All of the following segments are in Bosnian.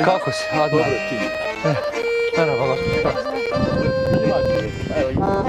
Kako si? A, Dobro ti. Merhaba gospodin. Evo ima.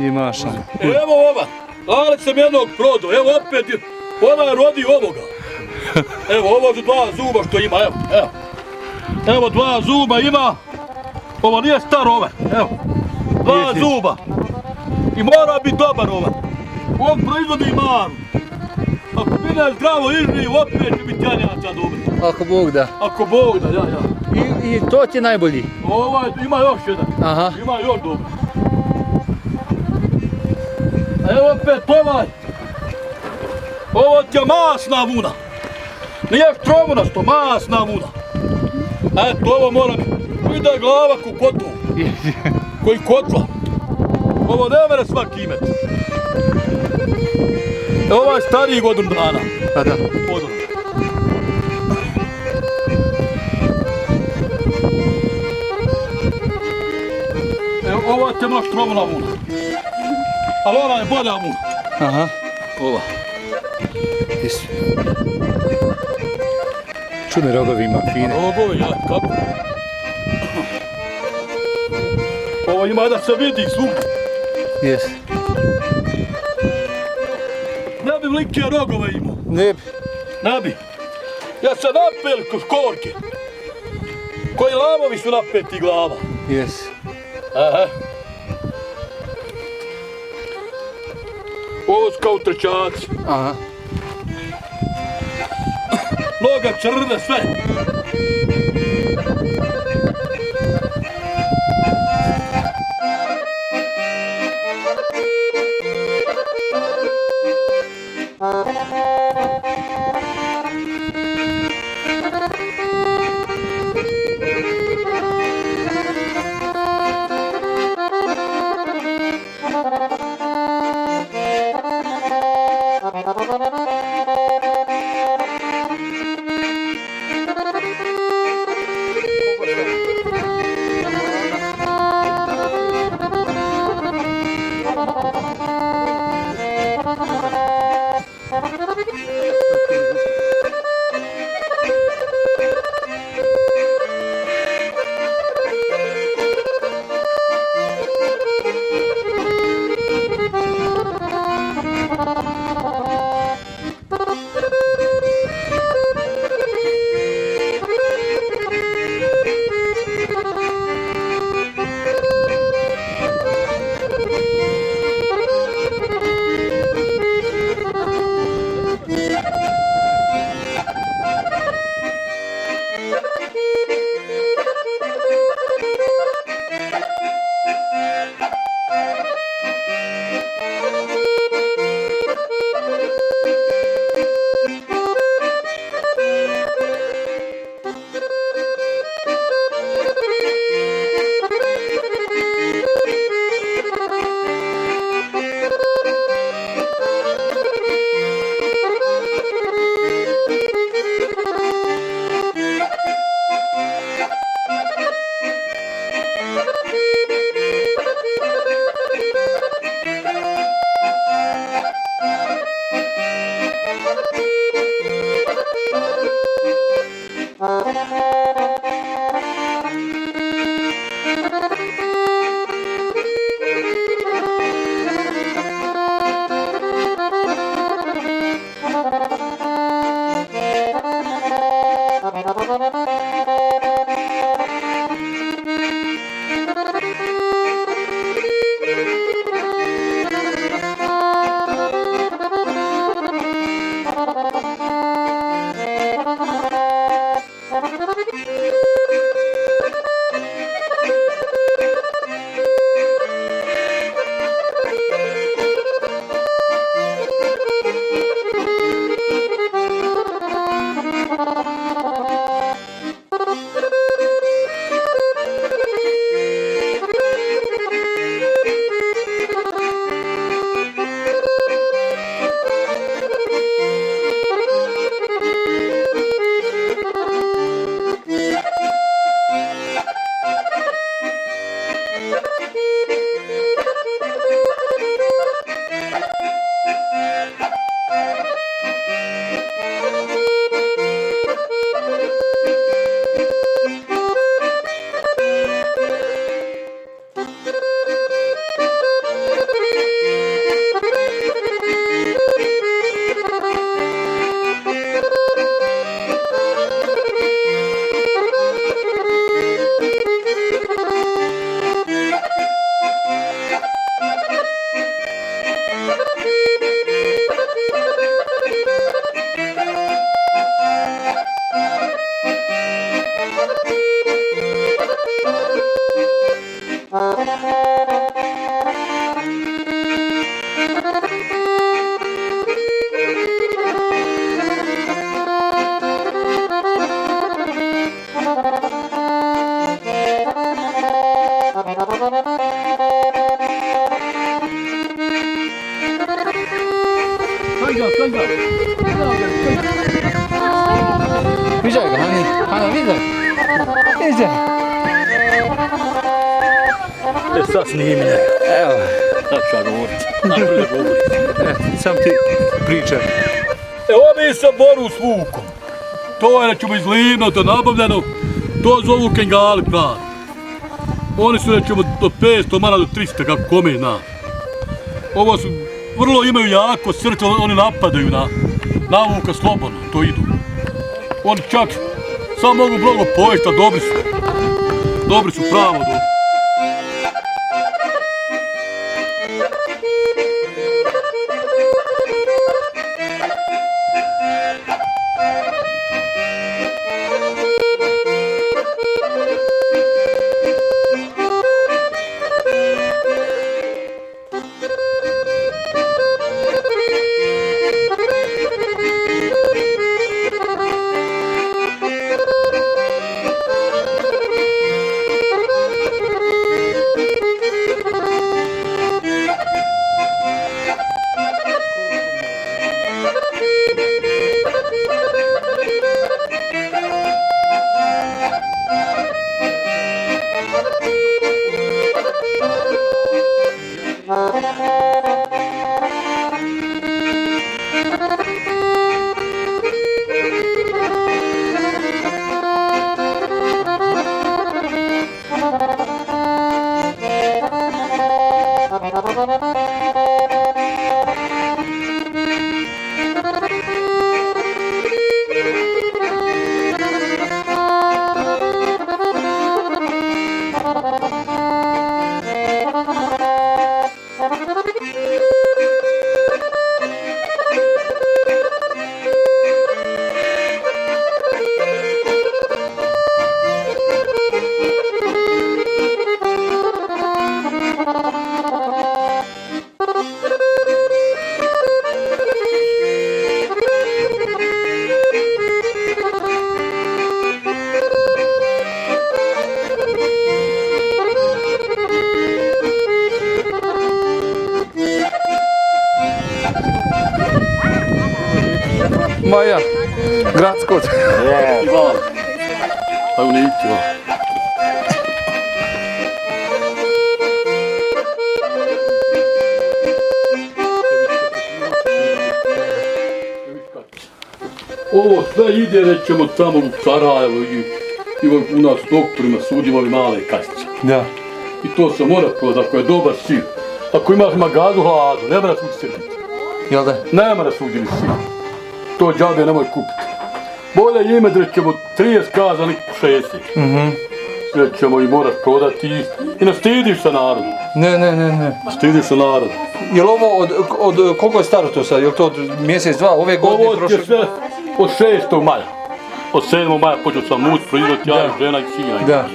Imaš. Evo ova, ali sam jednog prodao, evo opet, ona je rodi ovoga. Evo, ovo su dva zuba što ima, evo. Evo dva zuba ima, ovo nije star ovaj, evo. Dva zuba. I mora biti dobar ovaj. On proizvodi maru. Ako bude zdravo ižni, opet će biti janjaca dobri. Ako Bog da. Ako Bog da, ja. I to ti je najbolji? Ovaj, ima još jedan. Aha. Ima još dobro. Evo opet ovaj. Ovo ti je masna vuna. Nije štromunasto, masna vuna. Eto, ovo mora biti. Vidi da je glava ko kotla. Koji kotla. Ovo ne mere svaki imet. Ovo je stariji godinu dana. Pa da. Odmah. Evo, ovo je temna štromuna vuna. Ali ona je bolja vuna. Aha. Ova. Isu. Čudne rogovi ima, fine. Rogovi, ja, kako? Ovo ima da se vidi svugdje. Jes. Ne bi likije rogove imao. Ne bi. Ne bi. Ja sam napel ko škorke. Koji lavovi su napeti glava. Jes. Aha. Ovo su kao trčaci. Aha. Noga crne, sve. Widział go, Hanna widzę. Widzę. Sad snimlje. Evo, Sad ću ja govorit. Naprijed govori. sam ti pričam. Evo mi sam boru s vukom. To je ćemo iz Livnota nabavljeno. To zovu kengali pravi. Oni su rećemo od 500 mana do 300 kako kome zna. Ovo su, vrlo imaju jako srce, oni napadaju na vuka slobodno, to idu. Oni čak samo mogu mnogo pojesti, a dobri su. Dobri su, pravo dobri. Maja, gradskot. Ivan. Evo ne ići, Ivan. Ovo sve ide, rećemo, tamo u Sarajevo i u nas doktorima sudimo ove male kastiće. Da. I to se mora prodati, ako je dobar sir. Ako imaš magazu hladu, ne mora sudi sir. Jel da? Ne mora sudi sir. To džabe nemoj kupiti. Bolje ime da rećemo 30 kaza, nek po 60. Rećemo i moraš prodati i ne stidiš se narodu. Ne. Stidiš se narodu. Jel ovo od koliko je staro to sad? Jel to od mjesec, dva, ove godine Ovo je sve od 6. maja. Od 7. maja počeo sam mus proizvati ja i žena i sina. Da.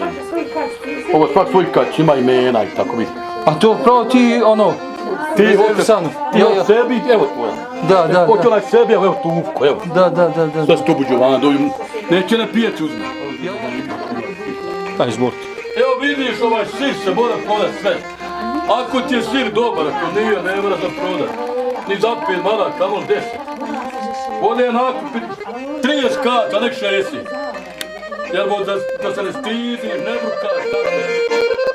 Ovo svak svoj kać ima imena i tako vidite. A to pravo ti ono... Ti Sanu. od sebi, evo tvoja. Da. Hoće onaj sebi, evo tufko, evo. Da. Sve su to buđovane, neće ne pijeti uzme. Taj zbort. Evo vidiš, ovaj sir se mora prodat sve. Ako ti je sir dobar, ako nije, ne mora se prodat. Ni za 5 maraka, kamo 10. Bolje je nakupiti 30 kata, nek 60. Jer da se ne stidiš, ne brukaš, tako.